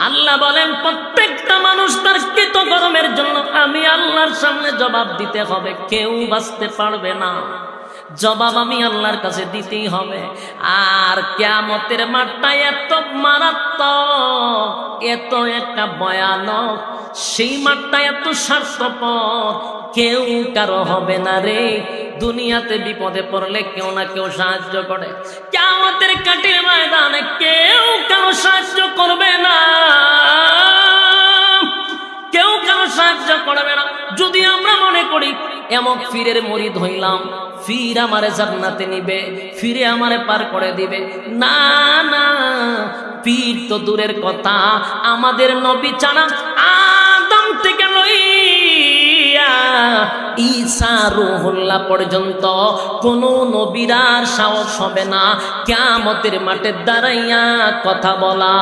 আল্লাহ বলেন প্রত্যেকটা মানুষ তার কৃতকর্মের জন্য আমি আল্লাহর সামনে জবাব দিতে হবে, কেউ বাঁচতে পারবে না, জবাব আমি আল্লাহর কাছে দিতেই হবে। আর কিয়ামতের মাঠটা এত মারাত্মক, এত একটা ভয়ানক, সেই মাঠটা এত স্বার্থপর, কেউ কারো হবে না রে। দুনিয়াতে বিপদে পড়লে কেউ না কেউ সাহায্য করে, কিয়ামতের কাঠির ময়দানে কেউ কারো সাহায্য করবে না, কেউ কারো সাহায্য করবে না। যদি আমরা মনে করি এমন পীরের মুরিদ হইলাম, পীর আমারে জান্নাতে নিবে, ফিরে আমারে পার করে দিবে, না না, পীর তো দূরের কথা, আমাদের নবী ছাড়া আদম থেকে লইয়া ঈসা রূহুল্লাহ পর্যন্ত কোন নবীর আর সাহস হবে না কিয়ামতের মাঠে দাঁড়াইয়া কথা বলা।